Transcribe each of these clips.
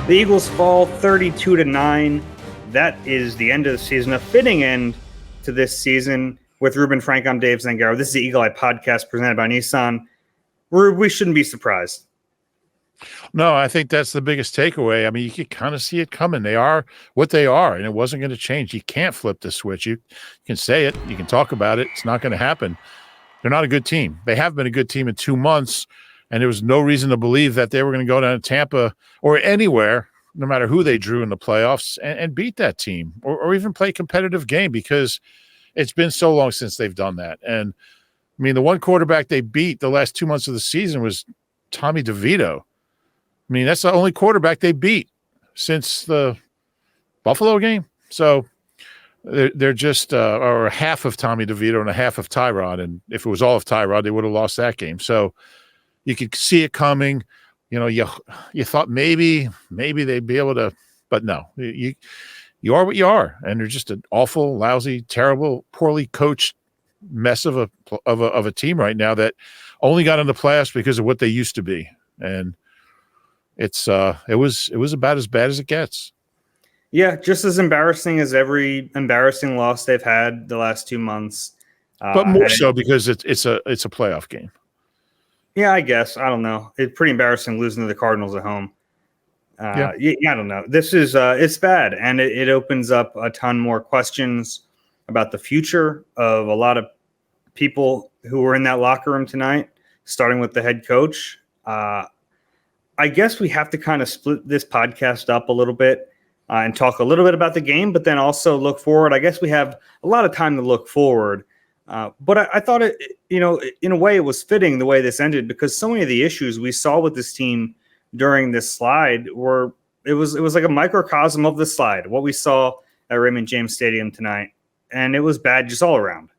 The Eagles fall 32-9. That is the end of the season, a fitting end to this season. With Reuben, Frank, I'm Dave Zangaro. This is the Eagle Eye Podcast presented by Nissan. We shouldn't be surprised. No, I think that's the biggest takeaway. I mean, you can kind of see it coming. They are what they are, and it wasn't going to change. You can't flip the switch. You can say it. You can talk about it. It's not going to happen. They're not a good team. They have been a good team in 2 months, and there was no reason to believe that they were going to go down to Tampa or anywhere, no matter who they drew in the playoffs, and beat that team or even play a competitive game, because it's been so long since they've done that. And, I mean, the one quarterback they beat the last 2 months of the season was Tommy DeVito. I mean, that's the only quarterback they beat since the Buffalo game. So they're just or half of Tommy DeVito and a half of Tyrod. And if it was all of Tyrod, they would have lost that game. So you could see it coming. You know, you thought maybe they'd be able to, but no. You are what you are, and they're just an awful, lousy, terrible, poorly coached mess of a team right now that only got in the playoffs because of what they used to be. And it was about as bad as it gets. Yeah, just as embarrassing as every embarrassing loss they've had the last 2 months. But more so because it's a playoff game. Yeah, I guess. I don't know. It's pretty embarrassing losing to the Cardinals at home. I don't know. This is it's bad, and it opens up a ton more questions about the future of a lot of people who were in that locker room tonight, starting with the head coach. I guess we have to kind of split this podcast up a little bit and talk a little bit about the game, but then also look forward. I guess we have a lot of time to look forward. But I thought it, in a way, it was fitting the way this ended, because so many of the issues we saw with this team during this slide it was like a microcosm of the slide, what we saw at Raymond James Stadium tonight. And it was bad just all around.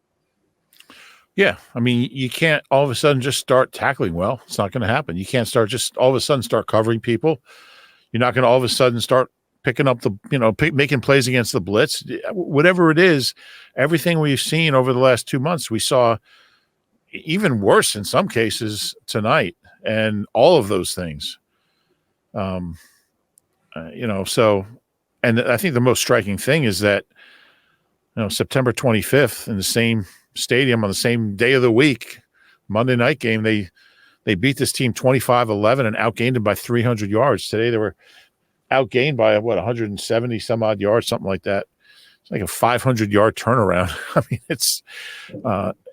Yeah. I mean, you can't all of a sudden just start tackling well. It's not going to happen. You can't just all of a sudden start covering people. You're not going to all of a sudden start picking up making plays against the blitz. Whatever it is, everything we've seen over the last 2 months, we saw even worse in some cases tonight, and all of those things. And I think the most striking thing is that, September 25th in the same stadium on the same day of the week, Monday night game, they beat this team 25-11 and outgained them by 300 yards. Today they were outgained by 170 some odd yards, something like that. It's like a 500-yard turnaround. I mean,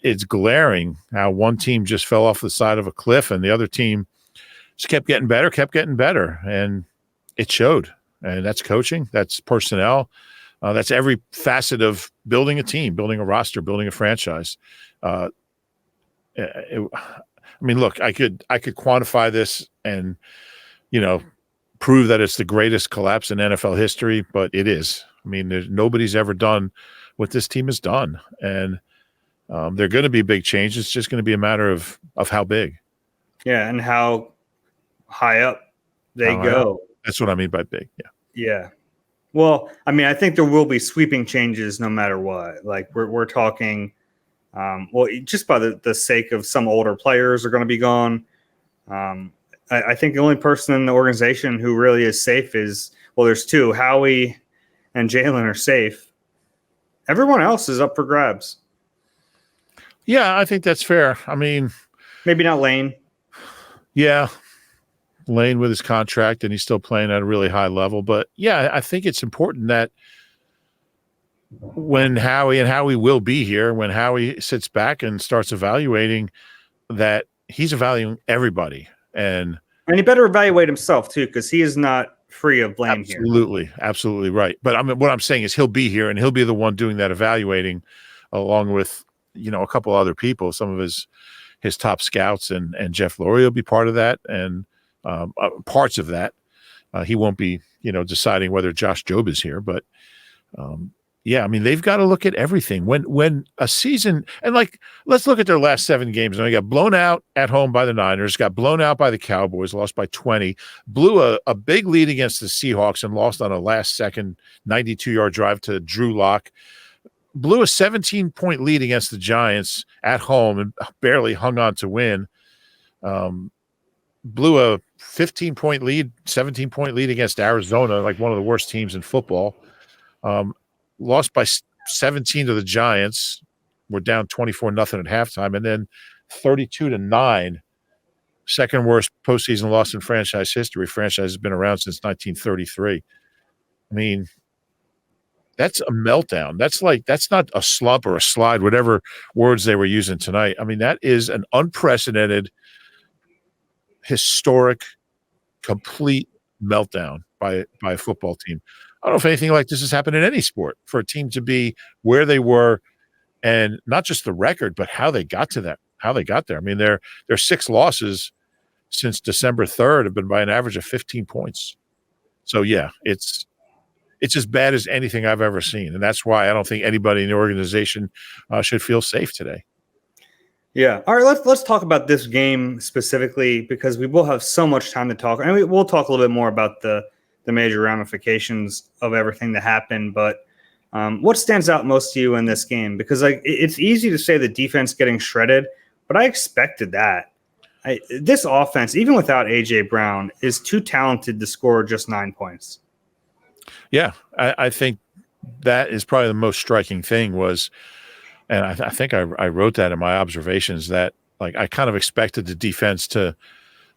it's glaring how one team just fell off the side of a cliff and the other team just kept getting better, and it showed. And that's coaching, that's personnel, that's every facet of building a team, building a roster, building a franchise. I mean, look, I could quantify this and prove that it's the greatest collapse in NFL history, but it is. I mean, nobody's ever done what this team has done, and they're going to be big changes. It's just going to be a matter of how big. Yeah, and how high up they go. That's what I mean by big. Yeah. Yeah. Well, I mean, I think there will be sweeping changes no matter what. Like we're talking, just by the sake of some older players are going to be gone. I think the only person in the organization who really is safe is, there's two, Howie and Jalen are safe. Everyone else is up for grabs. Yeah, I think that's fair. I mean, maybe not Lane. Yeah. Lane with his contract, and he's still playing at a really high level. But yeah, I think it's important that when Howie will be here, when Howie sits back and starts evaluating, that he's evaluating everybody. And he better evaluate himself too, because he is not free of blame here. Absolutely right. But what I'm saying is he'll be here and he'll be the one doing that evaluating, along with a couple other people, some of his top scouts, and Jeff Lurie will be part of that, and parts of that. He won't be, deciding whether Josh Jobe is here, but I mean, they've got to look at everything. When a season, and let's look at their last 7 games. And they got blown out at home by the Niners, got blown out by the Cowboys, lost by 20, blew a big lead against the Seahawks and lost on a last-second 92-yard drive to Drew Lock, blew a 17-point lead against the Giants at home and barely hung on to win. blew a 15-point lead, 17-point lead against Arizona, like one of the worst teams in football. Lost by 17 to the Giants. We're down 24-0 at halftime, and then 32-9. Second worst postseason loss in franchise history. Franchise has been around since 1933. I mean, that's a meltdown. That's not a slump or a slide, whatever words they were using tonight. I mean, that is an unprecedented, historic, complete meltdown by a football team. I don't know if anything like this has happened in any sport, for a team to be where they were, and not just the record, but how they got to that, how they got there. I mean, their 6 losses since December 3rd have been by an average of 15 points. So yeah, it's as bad as anything I've ever seen, and that's why I don't think anybody in the organization should feel safe today. Yeah. All right. Let's talk about this game specifically, because we will have so much time to talk, and we'll talk a little bit more about the major ramifications of everything that happened. But what stands out most to you in this game? Because it's easy to say the defense getting shredded, but I expected that. This offense, even without A.J. Brown, is too talented to score just 9 points. Yeah, I think that is probably the most striking thing was, and I think I wrote that in my observations, that like I kind of expected the defense to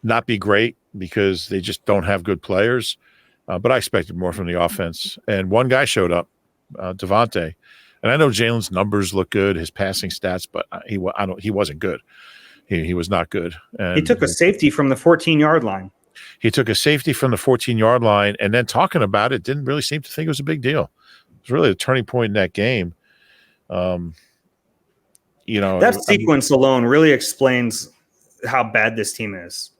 not be great because they just don't have good players, but I expected more from the offense. And one guy showed up, Devontae, and I know Jalen's numbers look good, his passing stats, but he wasn't good. He was not good. And he took a safety from the 14-yard line. He took a safety from the 14-yard line, and then talking about it, didn't really seem to think it was a big deal. It was really a turning point in that game. That sequence alone really explains how bad this team is.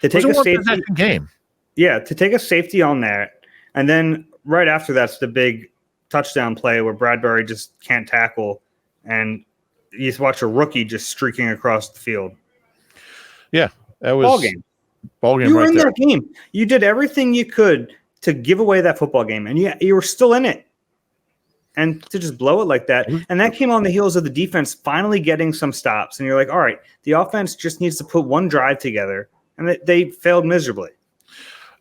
To take a safety game. Yeah, to take a safety on that, and then right after that's the big touchdown play where Bradbury just can't tackle, and you watch a rookie just streaking across the field. Yeah, that was ball game. You were in that game. You did everything you could to give away that football game, and you were still in it. And to just blow it like that, and that came on the heels of the defense finally getting some stops. And you're like, all right, the offense just needs to put one drive together, and they failed miserably.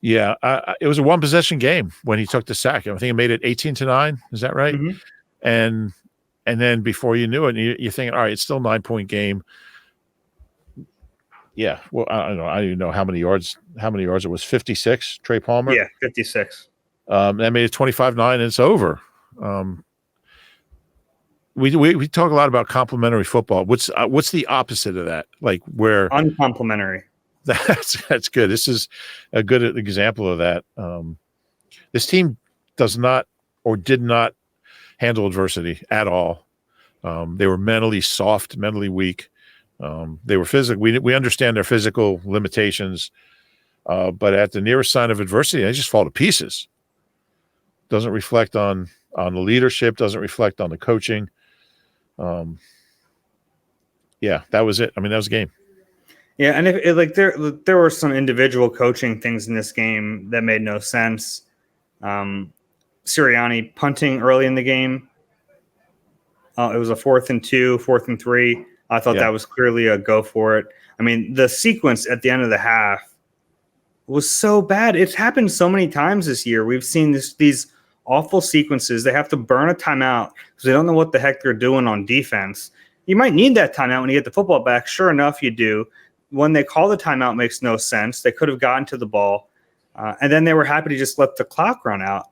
Yeah, it was a one-possession game when he took the sack. I think he made it 18-9. Is that right? Mm-hmm. And then before you knew it, you're thinking, all right, it's still a 9-point game. Yeah, well, I don't know. I don't even know how many yards it was. 56, Trey Palmer? Yeah, 56. That made it 25-9, and it's over. We talk a lot about complimentary football. What's the opposite of that? Like where uncomplimentary. That's good. This is a good example of that. This team does not or did not handle adversity at all. They were mentally soft, mentally weak. They were physical. We understand their physical limitations, but at the nearest sign of adversity, they just fall to pieces. Doesn't reflect on the leadership. Doesn't reflect on the coaching. Yeah, that was it. I mean, that was a game. Yeah, and there were some individual coaching things in this game that made no sense. Sirianni punting early in the game. It was a 4th and 2, 4th and 3. I thought that was clearly a go for it. I mean, the sequence at the end of the half was so bad. It's happened so many times this year. We've seen these awful sequences. They have to burn a timeout because they don't know what the heck they're doing on defense. You might need that timeout when you get the football back. Sure enough, you do. When they call the timeout, makes no sense. They could have gotten to the ball, and then they were happy to just let the clock run out.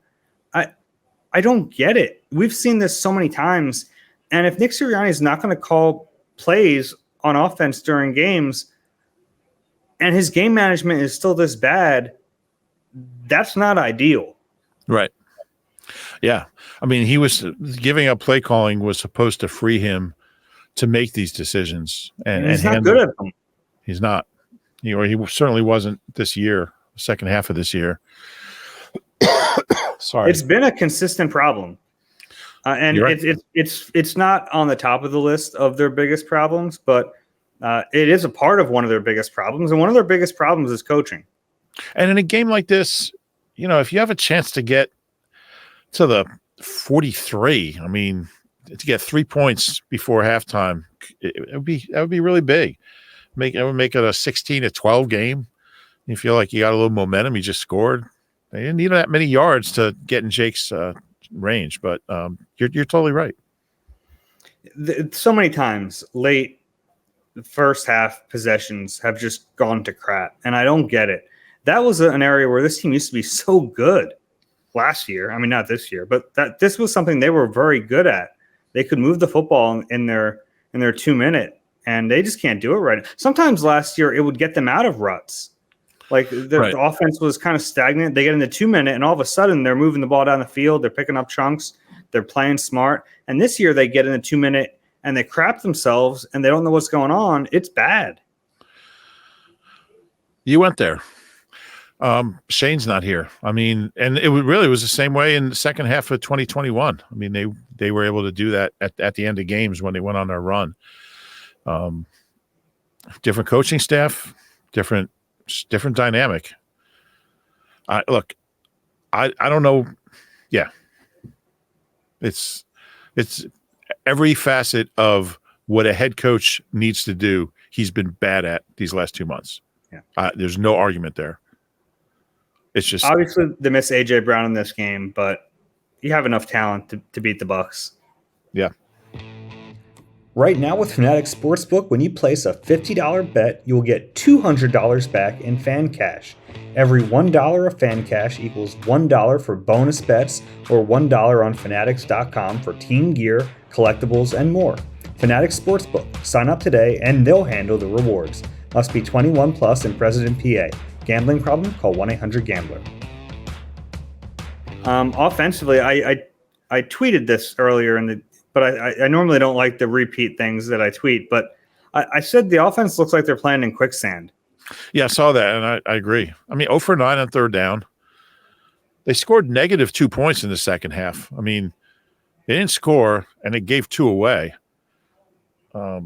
I don't get it. We've seen this so many times, and if Nick Sirianni is not going to call plays on offense during games, and his game management is still this bad, that's not ideal. Right. Yeah. I mean, he was giving up play calling was supposed to free him to make these decisions. And he's not good at them. He's not. He certainly wasn't this year, second half of this year. Sorry. It's been a consistent problem. And right. It's not on the top of the list of their biggest problems, but it is a part of one of their biggest problems. And one of their biggest problems is coaching. And in a game like this, if you have a chance to get to the 43, I mean, to get 3 points before halftime, that would be really big. It would make it a 16-12 game. You feel like you got a little momentum. You just scored. They didn't need that many yards to get in Jake's range, but you're totally right. So many times late first half possessions have just gone to crap, and I don't get it. That was an area where this team used to be so good last year. I mean, not this year, but this was something they were very good at. They could move the football in their 2 minute, and they just can't do it right. Sometimes last year it would get them out of ruts. Like the offense was kind of stagnant. They get in the 2 minute, and all of a sudden they're moving the ball down the field. They're picking up chunks. They're playing smart. And this year they get in the 2 minute and they crap themselves and they don't know what's going on. It's bad. You went there. Shane's not here. I mean, and it really was the same way in the second half of 2021. I mean, they were able to do that at the end of games when they went on their run. Different coaching staff, different dynamic. Look, I don't know. Yeah. It's every facet of what a head coach needs to do. He's been bad at these last 2 months. Yeah. There's no argument there. It's just obviously they miss AJ Brown in this game, but you have enough talent to beat the Bucs. Yeah. Right now with Fanatics Sportsbook, when you place a $50 bet, you will get $200 back in fan cash. Every $1 of fan cash equals $1 for bonus bets or $1 on Fanatics.com for team gear, collectibles, and more. Fanatics Sportsbook. Sign up today and they'll handle the rewards. Must be 21 plus and present in PA. Gambling problem? Call 1-800-GAMBLER. Offensively, I tweeted this earlier but I normally don't like to repeat things that I tweet, but I said the offense looks like they're playing in quicksand. Yeah, I saw that, and I agree. I mean, 0 for 9 on third down. They scored negative 2 points in the second half. I mean, they didn't score, and they gave 2 away. I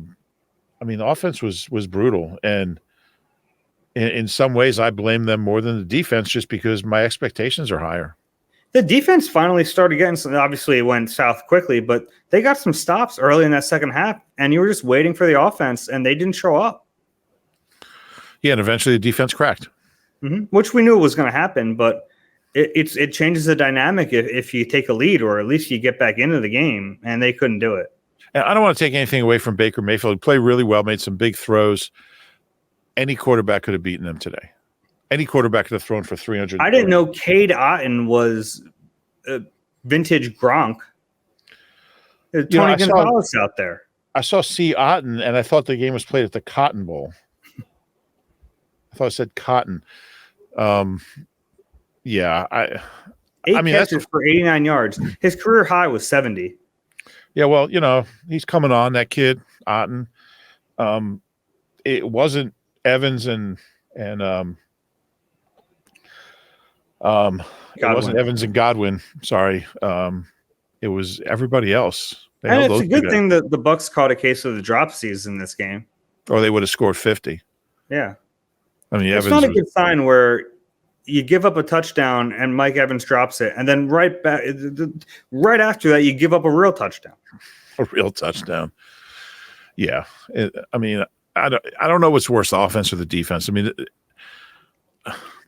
mean, the offense was brutal, and in some ways I blame them more than the defense just because my expectations are higher. The defense finally started getting some. Obviously, it went south quickly, but they got some stops early in that second half, and you were just waiting for the offense, and they didn't show up. Yeah, and eventually the defense cracked. Mm-hmm. Which we knew was going to happen, but it changes the dynamic if you take a lead or at least you get back into the game, and they couldn't do it. And I don't want to take anything away from Baker Mayfield. He played really well, made some big throws. Any quarterback could have beaten him today. Any quarterback could have thrown for 300. I didn't know Cade Otton was vintage Gronk. Tony Gonzalez out there. I saw C. Otton, and I thought the game was played at the Cotton Bowl. I thought it said Cotton. Yeah. I mean, catches for 89 yards. His career high was 70. Yeah, well, he's coming on, that kid, Otton. It wasn't Evans and it wasn't Evans and Godwin. Sorry. It was everybody else. And it's a good thing that the Bucs caught a case of the dropsies in this game. Or they would have scored 50. Yeah. I mean, it's not a good sign where you give up a touchdown and Mike Evans drops it, and then right after that, you give up a real touchdown. A real touchdown. Yeah. I mean, I don't know what's worse, the offense or the defense. I mean,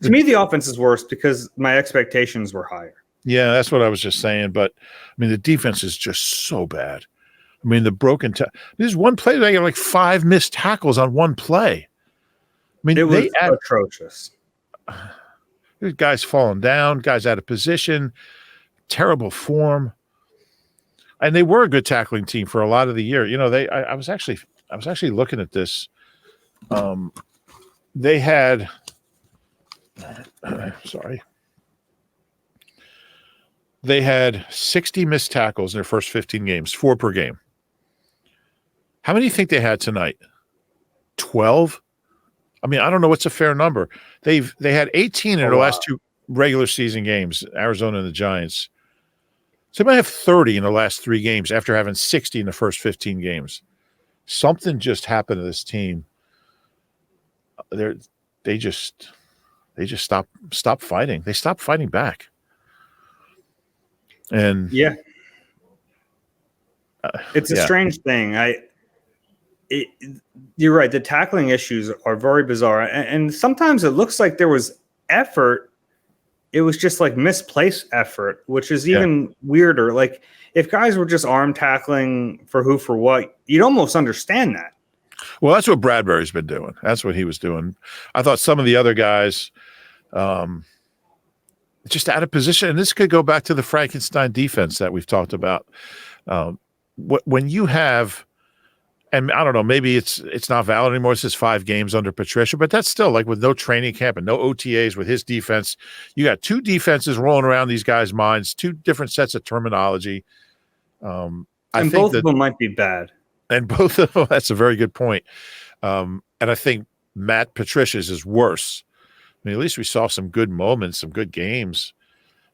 to me, the offense is worse because my expectations were higher. Yeah, that's what I was just saying. But I mean, the defense is just so bad. I mean, the broken there's one play that I got like 5 missed tackles on one play. I mean, it was atrocious. There's guys falling down, guys out of position, terrible form. And they were a good tackling team for a lot of the year. I was actually looking at this. They had They had 60 missed tackles in their first 15 games, 4 per game. How many do you think they had tonight? 12? I mean, I don't know what's a fair number. They had 18 in their last 2 regular season games, Arizona and the Giants. So they might have 30 in the last 3 games after having 60 in the first 15 games. Something just happened to this team. They just stopped fighting. They stopped fighting back. And yeah, it's a strange thing. you're right. The tackling issues are very bizarre. And sometimes it looks like there was effort. It was just like misplaced effort, which is even weirder. Like if guys were just arm tackling for who, for what, you'd almost understand that. Well, that's what Bradbury's been doing. That's what he was doing. I thought some of the other guys just out of position. And this could go back to the Frankenstein defense that we've talked about. When you have, and I don't know, maybe it's not valid anymore. It's just 5 games under Patricia, but that's still like with no training camp and no OTAs with his defense. You got 2 defenses rolling around these guys' minds, 2 different sets of terminology. I think both of them might be bad. And both of them, that's a very good point. And I think Matt Patricia's is worse. I mean, at least we saw some good moments, some good games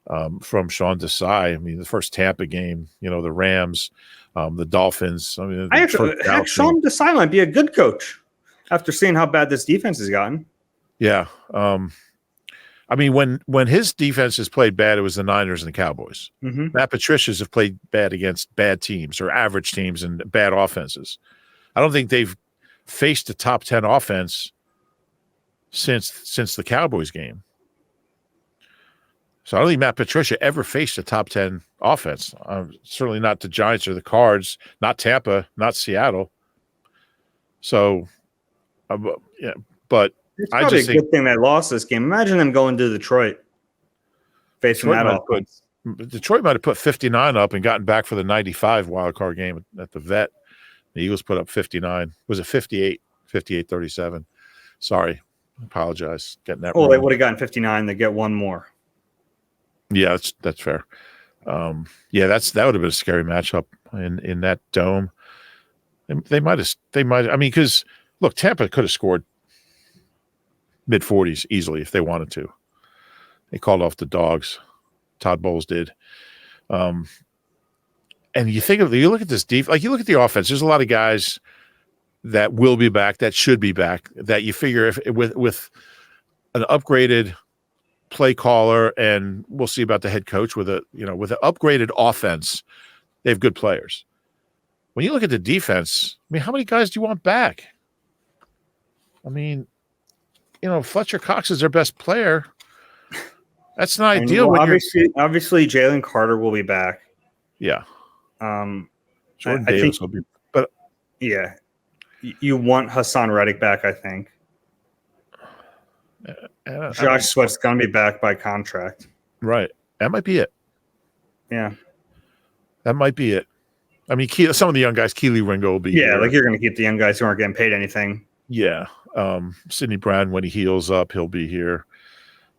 from Sean Desai. I mean, the first Tampa game, the Rams, the Dolphins. I mean, Sean Desai might be a good coach after seeing how bad this defense has gotten. Yeah. I mean, when his defense has played bad, it was the Niners and the Cowboys. Mm-hmm. Matt Patricia's have played bad against bad teams or average teams and bad offenses. I don't think they've faced a top 10 offense since the Cowboys game. So I don't think Matt Patricia ever faced a top 10 offense. Certainly not the Giants or the Cards, not Tampa, not Seattle. So, yeah, but it's probably a good thing they lost this game. Imagine them going to Detroit facing that offense. Detroit might have put 59 up and gotten back for the 95 wild card game at the Vet. The Eagles put up 59. Was it 58? 58-37. Sorry. I apologize. Getting that wrong. They would have gotten 59. They get one more. Yeah, that's fair. That would have been a scary matchup in that dome. They might have. I mean, because look, Tampa could have scored mid-40s easily if they wanted to. They called off the dogs. Todd Bowles did. And you look at this defense, like you look at the offense. There's a lot of guys that will be back, that should be back, that you figure if with an upgraded play caller, and we'll see about the head coach with an upgraded offense, they have good players. When you look at the defense, I mean, how many guys do you want back? I mean, Fletcher Cox is their best player. That's not ideal. Obviously, Jalen Carter will be back. Yeah. Jordan Davis will be, but yeah, you want Hassan Reddick back. I think Josh Sweat's gonna be back by contract. Right. That might be it. Yeah. That might be it. I mean, some of the young guys, Keely Ringo will be. Yeah, here. like you're gonna keep the young guys who aren't getting paid anything. Yeah. Sidney Brown, when he heals up, he'll be here.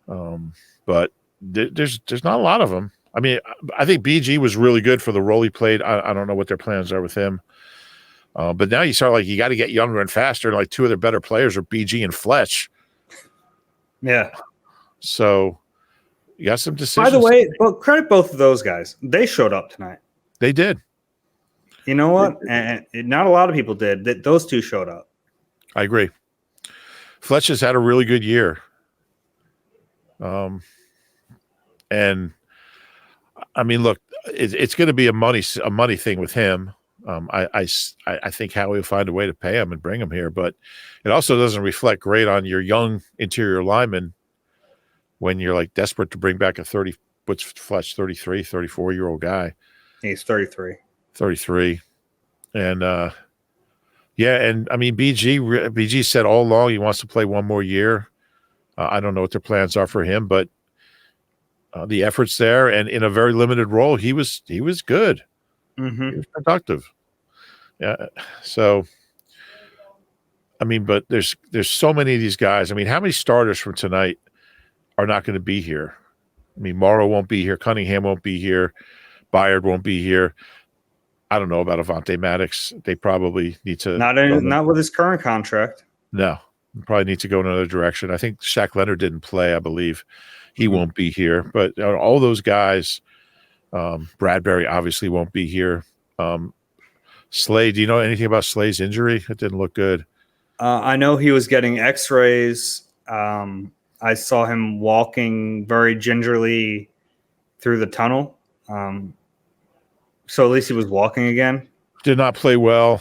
But there's not a lot of them. I mean, I think BG was really good for the role he played. I don't know what their plans are with him. But now you start you got to get younger and faster. Like 2 of their better players are BG and Fletch. Yeah. So you got some decisions. By the way, credit both of those guys. They showed up tonight. They did. You know what? And not a lot of people did. Those 2 showed up. I agree. Fletch has had a really good year. And I mean, look, it's going to be a money thing with him. I think Howie will find a way to pay him and bring him here, but it also doesn't reflect great on your young interior lineman when you're like desperate to bring back what's Fletch, 33, 34-year-old guy. He's 33. 33. And, and I mean, BG said all along he wants to play one more year. I don't know what their plans are for him, but the effort's there, and in a very limited role, he was good. Mm-hmm. He was productive. Yeah. So, I mean, but there's so many of these guys. I mean, how many starters from tonight are not going to be here? I mean, Morrow won't be here. Cunningham won't be here. Byard won't be here. I don't know about Avonte Maddox. They probably need to not with his current contract. No, probably need to go in another direction. I think Shaq Leonard didn't play. I believe he won't be here. But all those guys, Bradbury obviously won't be here. Slade, do you know anything about Slade's injury? It didn't look good. I know he was getting X-rays. I saw him walking very gingerly through the tunnel. So at least he was walking again. Did not play well.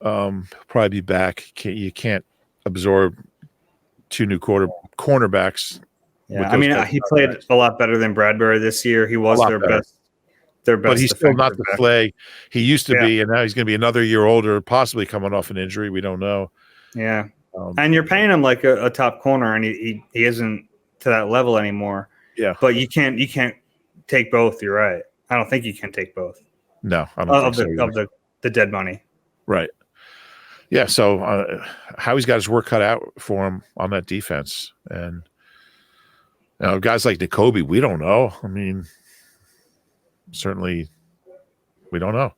Probably be back. You can't absorb two new cornerbacks. Yeah, I mean, he played a lot better than Bradbury this year. He was their best. But he's still not the play he used to be, and now he's going to be another year older, possibly coming off an injury. We don't know. Yeah, and you're paying him like a top corner, and he isn't to that level anymore. Yeah, but you can't take both. You're right. I don't think you can take both. No, I don't think of the dead money. Right. Yeah. So Howie's got his work cut out for him on that defense, and guys like N'Kobe, we don't know. I mean. Certainly, we don't know.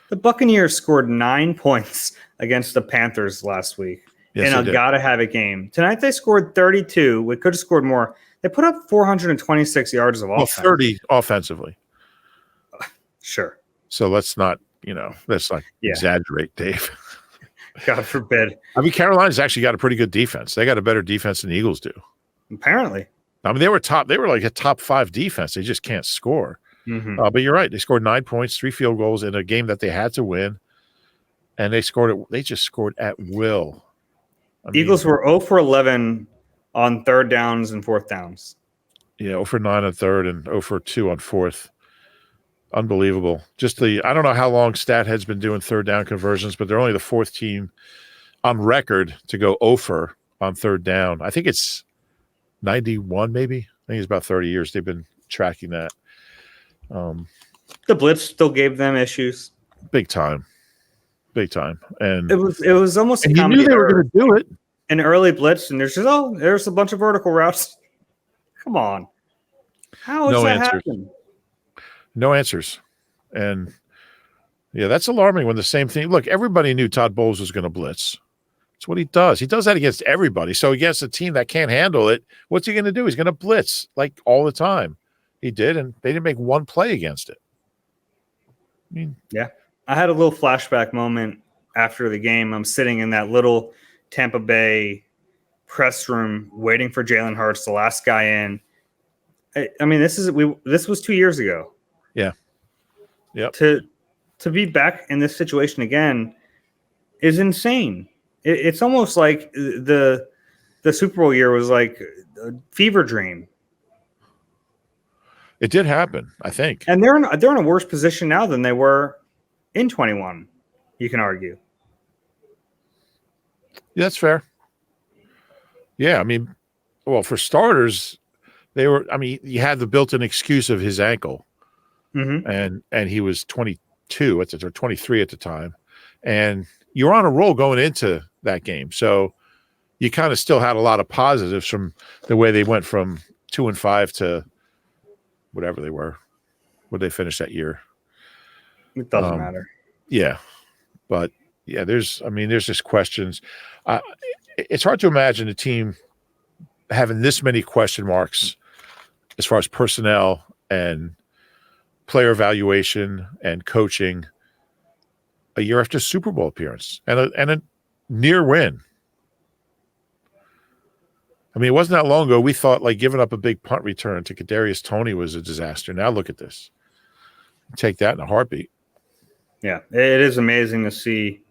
The Buccaneers scored 9 points against the Panthers last week in a gotta-have-it game. Tonight they scored 32. We could have scored more. They put up 426 yards of offense. 30 offensively. Sure. So let's not exaggerate, Dave. God forbid. I mean, Carolina's actually got a pretty good defense. They got a better defense than the Eagles do. Apparently. I mean, they were like a top 5 defense. They just can't score. Mm-hmm. But you're right. They scored 9 points, 3 field goals in a game that they had to win, and they just scored at will. Eagles were 0 for 11 on third downs and fourth downs. Yeah, 0 for 9 on third and 0 for 2 on fourth. Unbelievable. I don't know how long Stathead's been doing third down conversions, but they're only the 4th team on record to go 0 for on third down. I think it's 91, maybe. I think it's about 30 years they've been tracking that. The blitz still gave them issues, big time, and it was almost. And you knew they were going to do it. An early blitz, and there's a bunch of vertical routes. Come on, how does that happen? No answers, and yeah, that's alarming. When the same thing. Look, everybody knew Todd Bowles was going to blitz. That's what he does. He does that against everybody. So against a team that can't handle it, what's he going to do? He's going to blitz like all the time. He did, and they didn't make one play against it. I mean, yeah. I had a little flashback moment after the game. I'm sitting in that little Tampa Bay press room waiting for Jalen Hurts, the last guy in. I mean, this was 2 years ago. Yeah. Yeah. To be back in this situation again is insane. It's almost like the Super Bowl year was like a fever dream. It did happen, I think. And they're in a worse position now than they were in 21, you can argue. Yeah, that's fair. Yeah, I mean, well, for starters, you had the built-in excuse of his ankle. Mm-hmm. And he was 22 or 23 at the time. And you're on a roll going into that game. So you kind of still had a lot of positives from the way they went from 2-5 to whatever they were. Would they finish that year? It doesn't matter. Yeah. But yeah, there's just questions. It's hard to imagine a team having this many question marks as far as personnel and player evaluation and coaching a year after Super Bowl appearance and a near win. I mean, it wasn't that long ago we thought like giving up a big punt return to Kadarius Toney was a disaster. Now look at this. Take that in a heartbeat. Yeah, it is amazing to see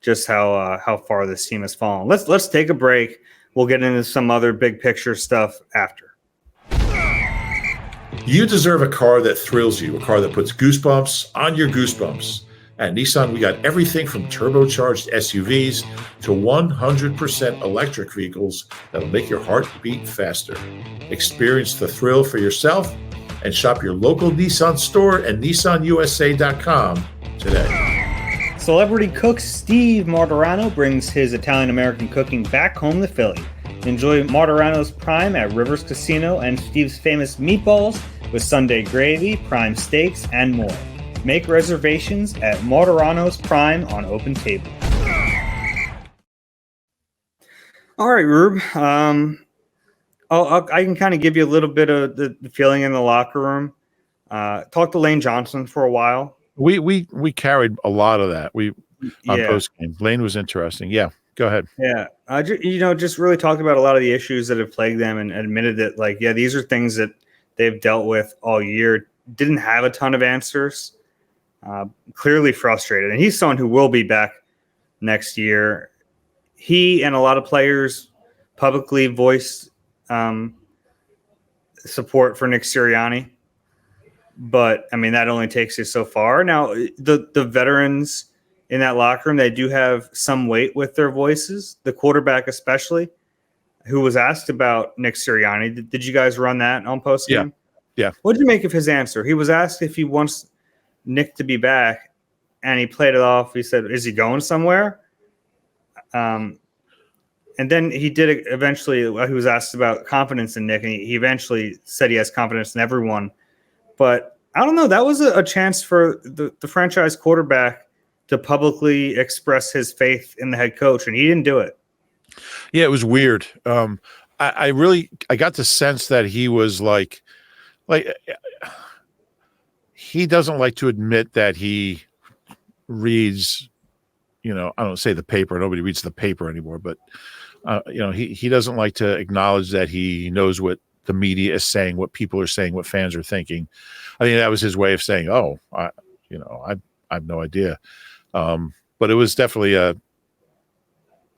just how far this team has fallen. Let's take a break. We'll get into some other big picture stuff after. You deserve a car that thrills you, a car that puts goosebumps on your goosebumps. At Nissan, we got everything from turbocharged SUVs to 100% electric vehicles that'll make your heart beat faster. Experience the thrill for yourself and shop your local Nissan store at nissanusa.com today. Celebrity cook Steve Martorano brings his Italian-American cooking back home to Philly. Enjoy Martorano's Prime at Rivers Casino and Steve's famous meatballs with Sunday gravy, prime steaks, and more. Make reservations at Martorano's Prime on Open Table. All right, Rube. I can kind of give you a little bit of the feeling in the locker room. Talked to Lane Johnson for a while. We carried a lot of that. On post game. Lane was interesting. Yeah, go ahead. Yeah, just really talked about a lot of the issues that have plagued them and admitted that, these are things that they've dealt with all year. Didn't have a ton of answers. Clearly frustrated, and he's someone who will be back next year. He and a lot of players publicly voiced support for Nick Sirianni. But, I mean, that only takes you so far. Now, the veterans in that locker room, they do have some weight with their voices, the quarterback especially, who was asked about Nick Sirianni. Did you guys run that on postgame? Yeah. What did you make of his answer? He was asked if he wants Nick to be back, and he played it off. He said, is he going somewhere? And then he did it eventually. He was asked about confidence in Nick, and he eventually said he has confidence in everyone. But I don't know. That was a chance for the franchise quarterback to publicly express his faith in the head coach, and he didn't do it. Yeah, it was weird. I got the sense that he was like he doesn't like to admit that he reads, I don't say the paper. Nobody reads the paper anymore, but he doesn't like to acknowledge that he knows what the media is saying, what people are saying, what fans are thinking. I think that was his way of saying, I have no idea. But it was definitely a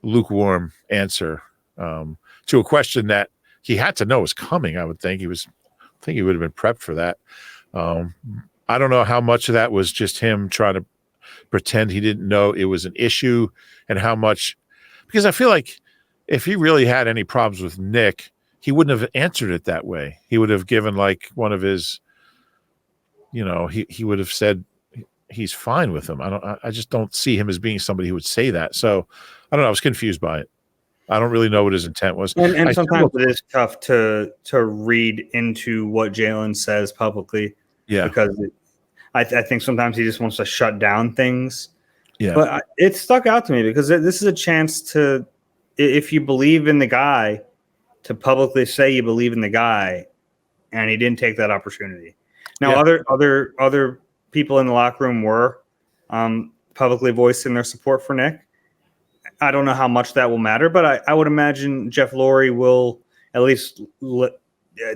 lukewarm answer to a question that he had to know was coming. I would think he would have been prepped for that. I don't know how much of that was just him trying to pretend he didn't know it was an issue, and how much, because I feel like if he really had any problems with Nick, he wouldn't have answered it that way. He would have given like one of his, he would have said he's fine with him. I just don't see him as being somebody who would say that. So I don't know. I was confused by it. I don't really know what his intent was. And sometimes it is tough to read into what Jalen says publicly. Yeah. Because I think sometimes he just wants to shut down things. Yeah. But it stuck out to me because this is a chance to, if you believe in the guy, to publicly say you believe in the guy, and he didn't take that opportunity. Now, other people in the locker room were publicly voicing their support for Nick. I don't know how much that will matter, but I would imagine Jeff Lurie will at least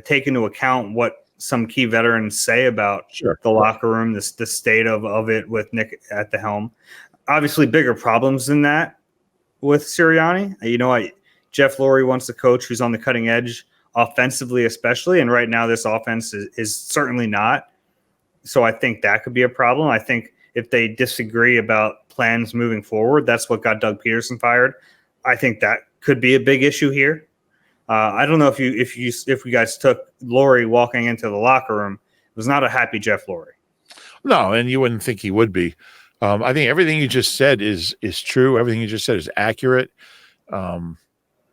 take into account what some key veterans say about the locker room, the state of it with Nick at the helm. Obviously, bigger problems than that with Sirianni. Jeff Lurie wants a coach who's on the cutting edge offensively, especially. And right now this offense is certainly not. So I think that could be a problem. I think if they disagree about plans moving forward, that's what got Doug Peterson fired. I think that could be a big issue here. I don't know if you guys took Lurie walking into the locker room. It was not a happy Jeff Lurie. No, and you wouldn't think he would be. I think everything you just said is true. Everything you just said is accurate.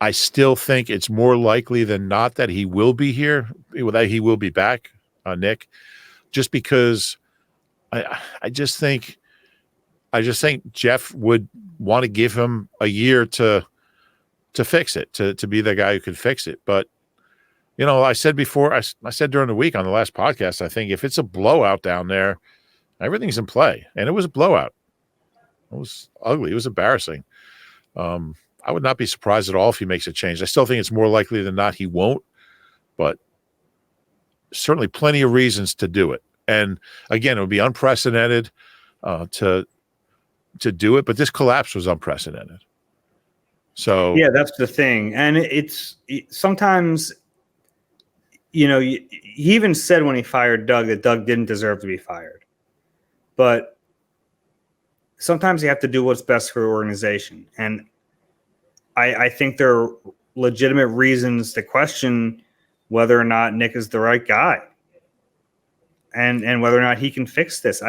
I still think it's more likely than not that he will be here, that he will be back, Nick, just because I just think Jeff would want to give him a year to fix it, to be the guy who could fix it. But, I said before, I said during the week on the last podcast, I think if it's a blowout down there, everything's in play. And it was a blowout. It was ugly. It was embarrassing. I would not be surprised at all if he makes a change. I still think it's more likely than not he won't, but certainly plenty of reasons to do it. And again, it would be unprecedented to do it, but this collapse was unprecedented. So yeah, that's the thing. And it's sometimes, he even said when he fired Doug that Doug didn't deserve to be fired. But sometimes you have to do what's best for the organization. And I think there are legitimate reasons to question whether or not Nick is the right guy and whether or not he can fix this.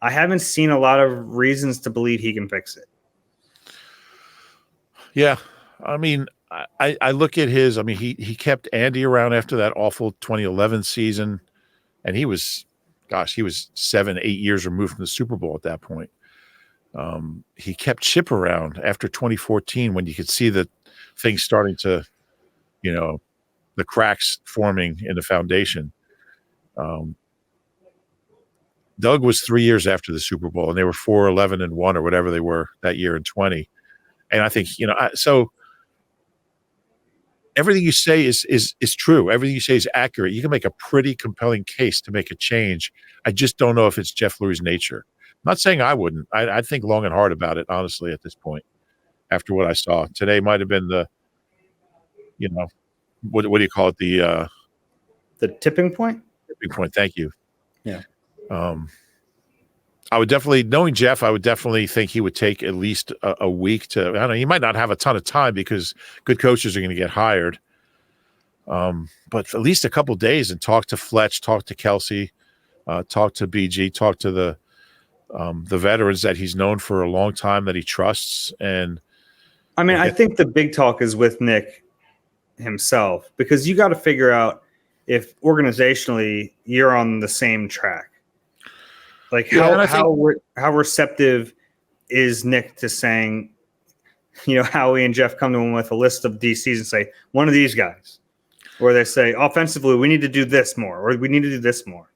I haven't seen a lot of reasons to believe he can fix it. Yeah. I mean, I look at he kept Andy around after that awful 2011 season, and he was 7-8 years removed from the Super Bowl at that point. He kept Chip around after 2014 when you could see the things starting to, the cracks forming in the foundation. Doug was 3 years after the Super Bowl, and they were 4-11-1 or whatever they were that year in 20. And I think, so everything you say is true. Everything you say is accurate. You can make a pretty compelling case to make a change. I just don't know if it's Jeff Lurie's nature. I'm not saying I wouldn't. I'd think long and hard about it, honestly, at this point. after what I saw today. Might have been the, what do you call it? The tipping point. tipping point. Thank you. Yeah. I would definitely, knowing Jeff, I would definitely think he would take at least a week to. I don't know. He might not have a ton of time because good coaches are going to get hired. But at least a couple days and talk to Fletch, talk to Kelce, talk to BG, talk to the veterans that he's known for a long time that he trusts. And I mean, I think the big talk is with Nick himself, because you got to figure out if organizationally you're on the same track. Like how receptive is Nick to saying, Howie and Jeff come to him with a list of DCs and say, one of these guys, or they say offensively, we need to do this more, or we need to do this more.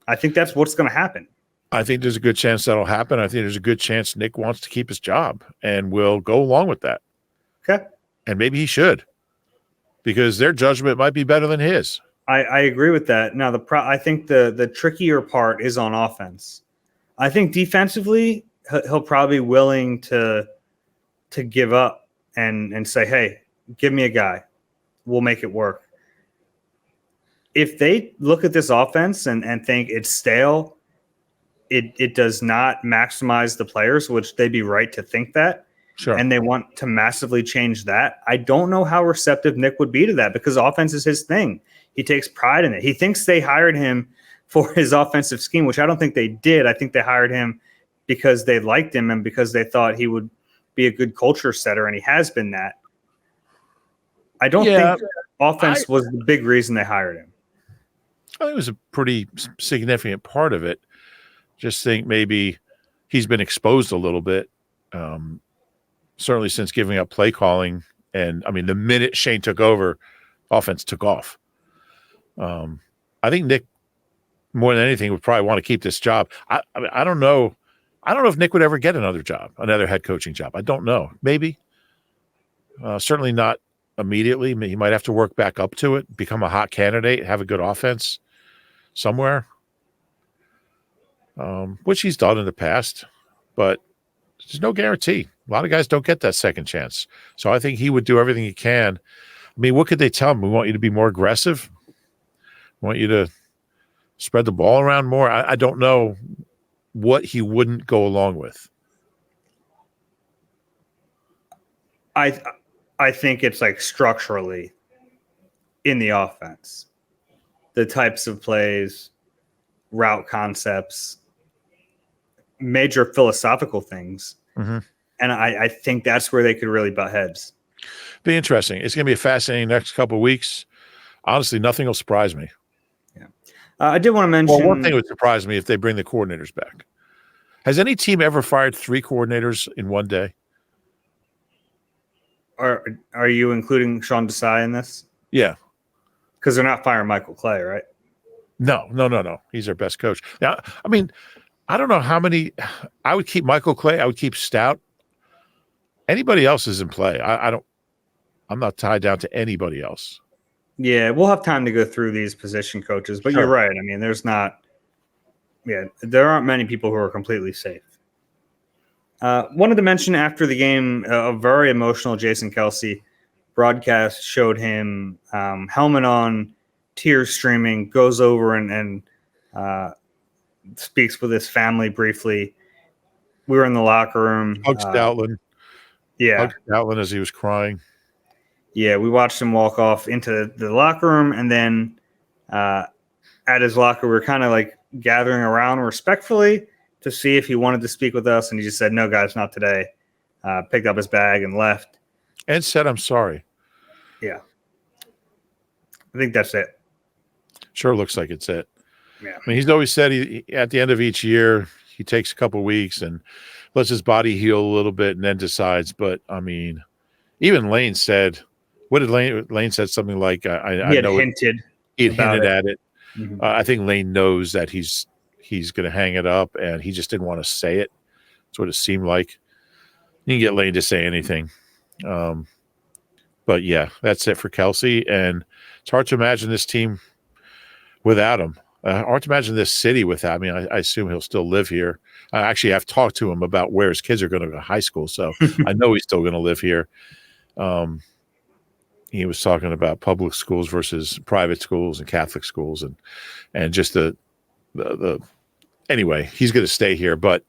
I think that's what's going to happen. I think there's a good chance that'll happen. I think there's a good chance Nick wants to keep his job and will go along with that. Okay. And maybe he should, because their judgment might be better than his. I agree with that. Now, I think the trickier part is on offense. I think defensively, he'll probably be willing to give up and say, hey, give me a guy. We'll make it work. If they look at this offense and think it's stale, it does not maximize the players, which they'd be right to think that. Sure. And they want to massively change that. I don't know how receptive Nick would be to that, because offense is his thing. He takes pride in it. He thinks they hired him for his offensive scheme, which I don't think they did. I think they hired him because they liked him and because they thought he would be a good culture setter, and he has been that. I don't think offense was the big reason they hired him. I think it was a pretty significant part of it. Just think maybe he's been exposed a little bit, certainly since giving up play calling. And, I mean, the minute Shane took over, offense took off. I think Nick, more than anything, would probably want to keep this job. I mean, I don't know. I don't know if Nick would ever get another job, another head coaching job. I don't know. Maybe. Certainly not immediately. He might have to work back up to it, become a hot candidate, have a good offense somewhere, which he's done in the past. But there's no guarantee. A lot of guys don't get that second chance. So I think he would do everything he can. I mean, what could they tell him? We want you to be more aggressive. We want you to spread the ball around more. I don't know what he wouldn't go along with. I think it's like structurally in the offense, the types of plays, route concepts, major philosophical things. Mm-hmm. And I think that's where they could really butt heads. Be interesting. It's going to be a fascinating next couple of weeks. Honestly, nothing will surprise me. Yeah. I did want to mention. Well, one thing would surprise me if they bring the coordinators back. Has any team ever fired 3 coordinators in one day? Are you including Sean Desai in this? Yeah. Because they're not firing Michael Clay, right? No. He's their best coach. Now, I mean, I don't know how many. I would keep Michael Clay. I would keep Stout. Anybody else is in play. I'm not tied down to anybody else. Yeah, we'll have time to go through these position coaches, but You're right. I mean, there aren't many people who are completely safe. Wanted to mention after the game, a very emotional Jason Kelce broadcast showed him helmet on, tears streaming, goes over and speaks with his family briefly. We were in the locker room. Hugged Stoutland. Yeah. Hugged Stoutland as he was crying. Yeah, we watched him walk off into the locker room, and then at his locker, we were kind of like gathering around respectfully to see if he wanted to speak with us, and he just said, "No, guys, not today." Picked up his bag and left. And said, "I'm sorry." Yeah. I think that's it. Sure looks like it's it. Yeah. I mean, he's always said at the end of each year, he takes a couple of weeks and lets his body heal a little bit and then decides. But, I mean, even Lane said – what did Lane – Lane said something like, I know hinted. He had hinted at it. Mm-hmm. I think Lane knows that he's going to hang it up, and he just didn't want to say it. That's what it seemed like. You can get Lane to say anything. But, yeah, that's it for Kelce. And it's hard to imagine this team without him. hard to imagine this city without. I mean, I assume he'll still live here. I actually have talked to him about where his kids are going to go to high school, so I know he's still going to live here. He was talking about public schools versus private schools and Catholic schools, and just the anyway, he's going to stay here. But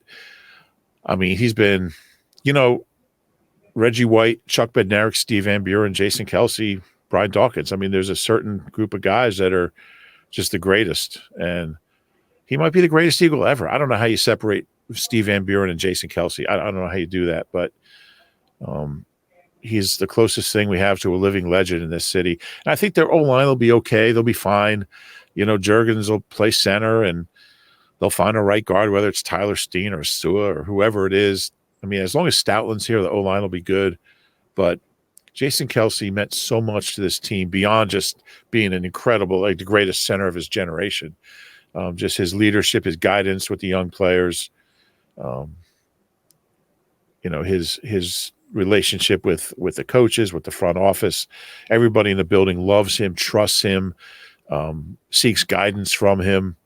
I mean, he's been, Reggie White, Chuck Bednarik, Steve Van Buren, Jason Kelce, Brian Dawkins. I mean, there's a certain group of guys that are just the greatest, and he might be the greatest Eagle ever. I don't know how you separate Steve Van Buren and Jason Kelce. I don't know how you do that, but he's the closest thing we have to a living legend in this city. And I think their O-line will be okay. They'll be fine. Juergens will play center, and they'll find a right guard, whether it's Tyler Steen or Sua or whoever it is. I mean, as long as Stoutland's here, the O-line will be good. But Jason Kelce meant so much to this team beyond just being an incredible, the greatest center of his generation. Just his leadership, his guidance with the young players, his relationship with the coaches, with the front office. Everybody in the building loves him, trusts him, seeks guidance from him.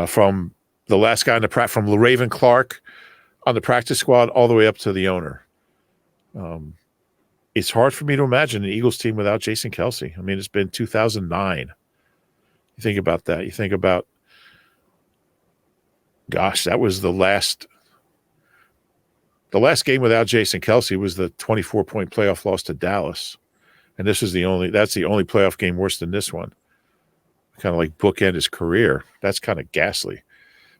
From the last guy from Raven Clark on the practice squad all the way up to the owner. It's hard for me to imagine an Eagles team without Jason Kelce. I mean, it's been 2009. You think about that. You think about, gosh, that was the last game without Jason Kelce was the 24-point playoff loss to Dallas. And that's the only playoff game worse than this one. Kind of like bookend his career. That's kind of ghastly.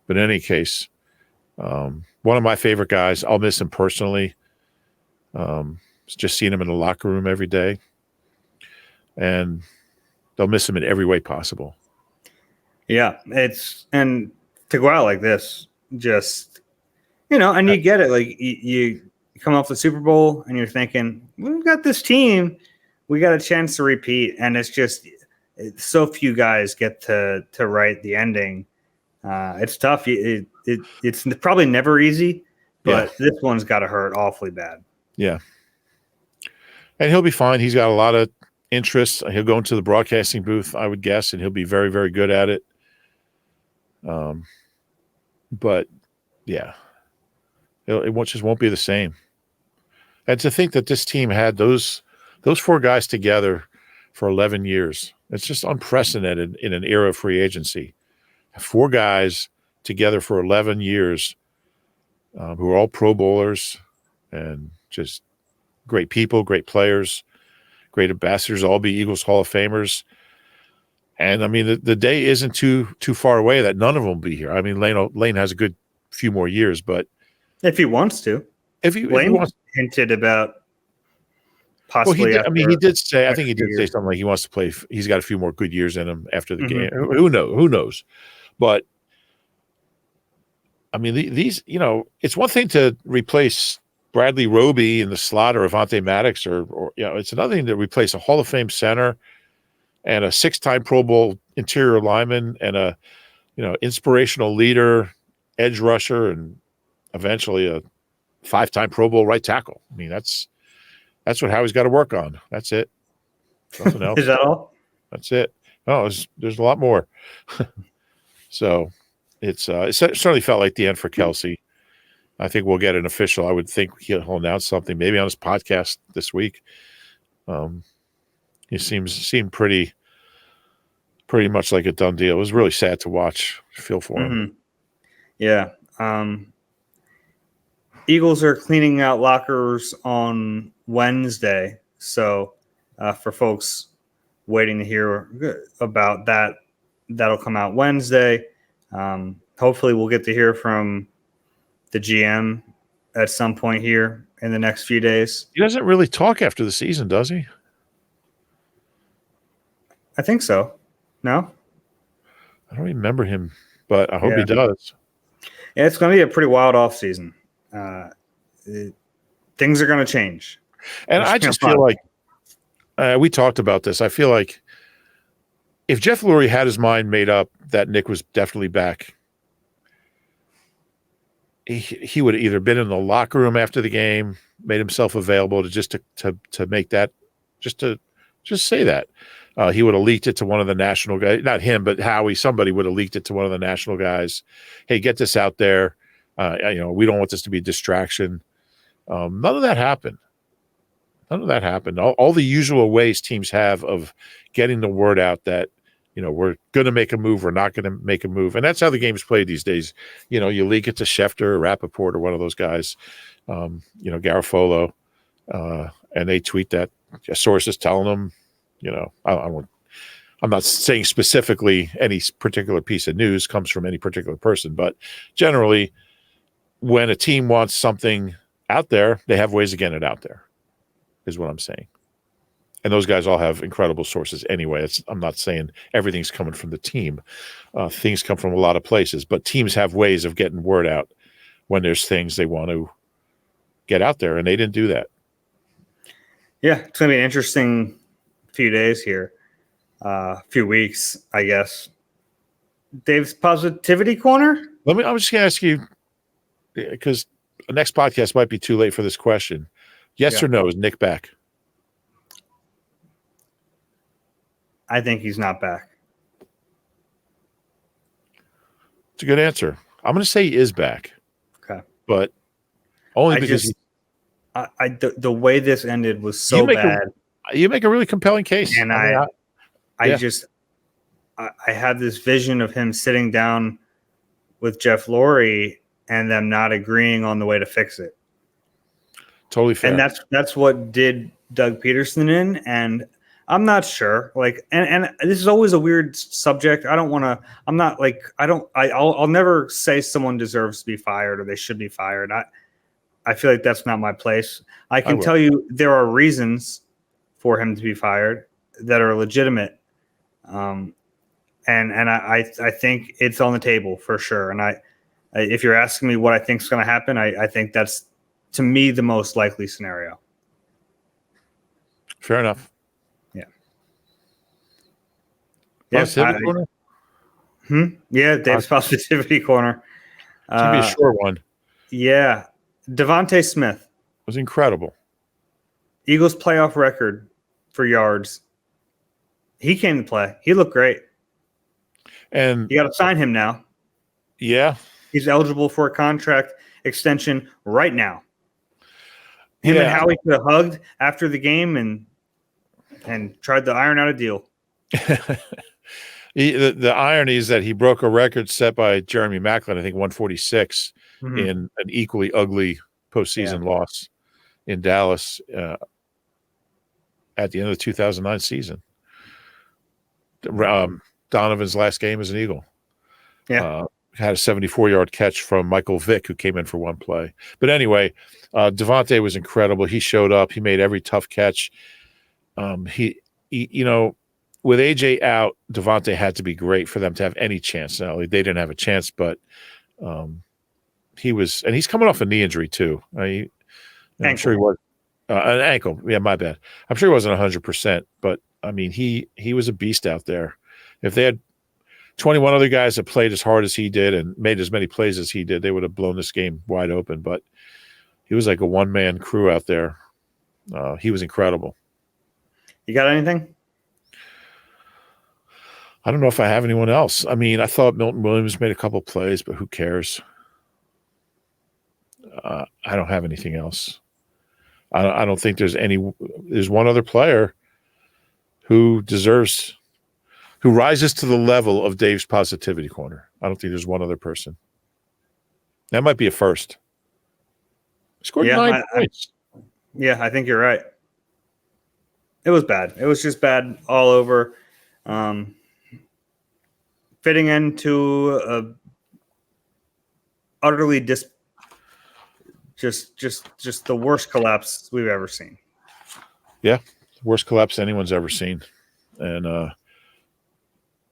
But in any case, one of my favorite guys. I'll miss him personally. Just seeing him in the locker room every day. And they'll miss him in every way possible. Yeah, and to go out like this, just, and you get it. Like you come off the Super Bowl and you're thinking, we've got this team. We got a chance to repeat. And it's just so few guys get to write the ending. It's tough. It's probably never easy, but this one's got to hurt awfully bad. Yeah. And he'll be fine. He's got a lot of interest. He'll go into the broadcasting booth, I would guess, and he'll be very, very good at it. But yeah, it just won't be the same. And to think that this team had those four guys together for 11 years, it's just unprecedented in an era of free agency. 4 guys together for 11 years who are all Pro Bowlers and just great people, great players, great ambassadors, all be Eagles Hall of Famers. And I mean, the day isn't too far away that none of them will be here. I mean, Lane has a good few more years, but if he wants to, Lane hinted about possibly. Well, he did say. I think he did say something like he wants to play. He's got a few more good years in him after the game. Who knows? But I mean, these. It's one thing to replace Bradley Roby in the slot or Avonte Maddox, or it's another thing to replace a Hall of Fame center and a 6-time Pro Bowl interior lineman and a inspirational leader, edge rusher, and eventually a 5-time Pro Bowl right tackle. I mean, that's what Howie's got to work on. That's it. Nothing else. Is that all? That's it. No, there's a lot more. So it certainly felt like the end for Kelce. I think we'll get an official. I would think he'll announce something maybe on his podcast this week. He seemed pretty much like a done deal. It was really sad to watch. I feel for him. Yeah. Eagles are cleaning out lockers on Wednesday. So for folks waiting to hear about that, that'll come out Wednesday. Hopefully we'll get to hear from the GM at some point here in the next few days. He doesn't really talk after the season, does he? I think so. No? I don't remember him, but I hope he does. Yeah, it's going to be a pretty wild offseason. Things are going to change. And I just feel like we talked about this. I feel like if Jeff Lurie had his mind made up that Nick was definitely back, he would have either been in the locker room after the game, made himself available to make that, just say that. He would have leaked it to one of the national guys, not him, but Howie. Somebody would have leaked it to one of the national guys. Hey, get this out there. We don't want this to be a distraction. None of that happened. All the usual ways teams have of getting the word out that, we're going to make a move, we're not going to make a move. And that's how the game's played these days. You leak it to Schefter or Rappaport or one of those guys, Garofalo, and they tweet that. Sources telling them, I'm not saying specifically any particular piece of news comes from any particular person, but generally when a team wants something out there, they have ways of getting it out there, is what I'm saying. And those guys all have incredible sources anyway. I'm not saying everything's coming from the team. Things come from a lot of places, but teams have ways of getting word out when there's things they want to get out there, and they didn't do that. Yeah, it's going to be an interesting few days here, few weeks, I guess. Dave's positivity corner? I'm just going to ask you, because the next podcast might be too late for this question. Yes or no, is Nick back? I think he's not back. It's a good answer. I'm going to say he is back. Okay. But only because the way this ended was so bad. You make a really compelling case. And I had this vision of him sitting down with Jeff Lurie and them not agreeing on the way to fix it. Totally fair. And that's what did Doug Peterson in. And I'm not sure. And this is always a weird subject. I'll never say someone deserves to be fired or they should be fired. I feel like that's not my place. I can tell you there are reasons for him to be fired that are legitimate. And I think it's on the table for sure. And if you're asking me what I think is going to happen, I think that's, to me, the most likely scenario. Fair enough. Positivity corner? Yeah, Dave's positivity corner. It's going to be a short one. Yeah. Devontae Smith. Was incredible. Eagles playoff record for yards. He came to play. He looked great. And you got to sign him now. Yeah. He's eligible for a contract extension right now. Him and Howie could have hugged after the game and tried to iron out a deal. The irony is that he broke a record set by Jeremy Maclin, I think 146, in an equally ugly postseason loss in Dallas at the end of the 2009 season. Donovan's last game as an Eagle. Yeah. Had a 74-yard catch from Michael Vick, who came in for one play. But anyway, Devontae was incredible. He showed up. He made every tough catch. He with AJ out, Devontae had to be great for them to have any chance. Now, they didn't have a chance, but he was – and he's coming off a knee injury too. I'm sure he was an ankle. Yeah, my bad. I'm sure he wasn't 100%, but, I mean, he was a beast out there. If they had 21 other guys that played as hard as he did and made as many plays as he did, they would have blown this game wide open. But he was like a one-man crew out there. He was incredible. You got anything? I don't know if I have anyone else. I mean, I thought Milton Williams made a couple plays, but who cares? I don't have anything else. I don't think there's one other player who rises to the level of Dave's positivity corner. I don't think there's one other person. That might be a first. He scored 9 points. I think you're right. It was bad. It was just bad all over. Fitting into a utterly just the worst collapse we've ever seen. Yeah, worst collapse anyone's ever seen. And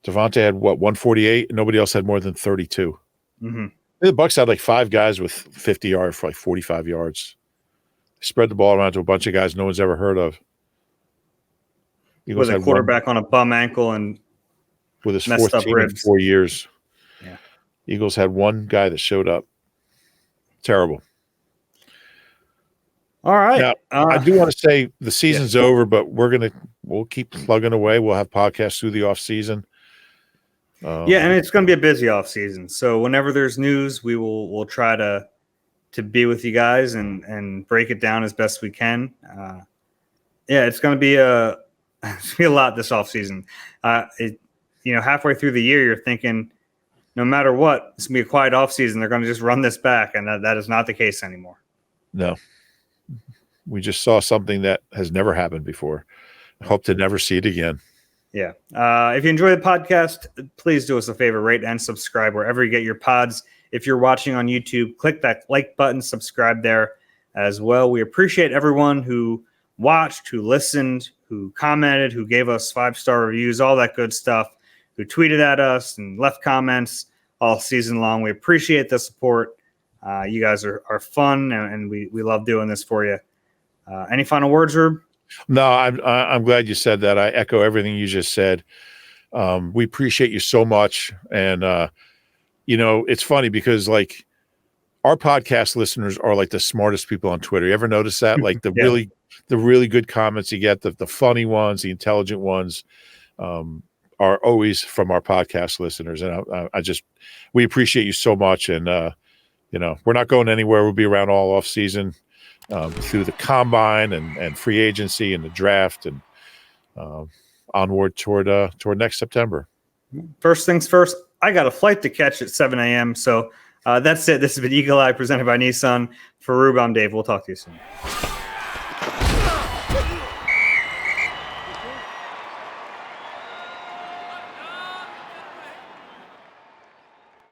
Devontae had 148, and nobody else had more than 32. Mm-hmm. The Bucs had like 5 guys with 50 yards for like 45 yards. They spread the ball around to a bunch of guys no one's ever heard of. With a quarterback on a bum ankle and with his fourth team in 4 years. Yeah. Eagles had one guy that showed up. Terrible. All right. Now, I do want to say the season's over, but we'll keep plugging away. We'll have podcasts through the off season. And it's going to be a busy off season. So whenever there's news, we'll try to be with you guys and break it down as best we can. It's going to be a lot this off season. Halfway through the year, you're thinking, no matter what, it's going to be a quiet off season. They're going to just run this back, and that is not the case anymore. No. We just saw something that has never happened before. I hope to never see it again. Yeah. If you enjoy the podcast, please do us a favor, rate and subscribe wherever you get your pods. If you're watching on YouTube, click that like button, subscribe there as well. We appreciate everyone who watched, who listened, who commented, who gave us 5-star reviews, all that good stuff, who tweeted at us and left comments all season long. We appreciate the support. You guys are fun, and we love doing this for you. Any final words, Rube? No, I'm glad you said that. I echo everything you just said. We appreciate you so much. And, it's funny because like our podcast listeners are like the smartest people on Twitter. You ever notice that? Like the really good comments you get, the funny ones, the intelligent ones, are always from our podcast listeners. And we appreciate you so much. And, we're not going anywhere. We'll be around all off season. Through the combine and free agency and the draft and onward toward next September. First things first, I got a flight to catch at 7 a.m. So that's it. This has been Eagle Eye presented by Nissan. For Rube, I'm Dave. We'll talk to you soon.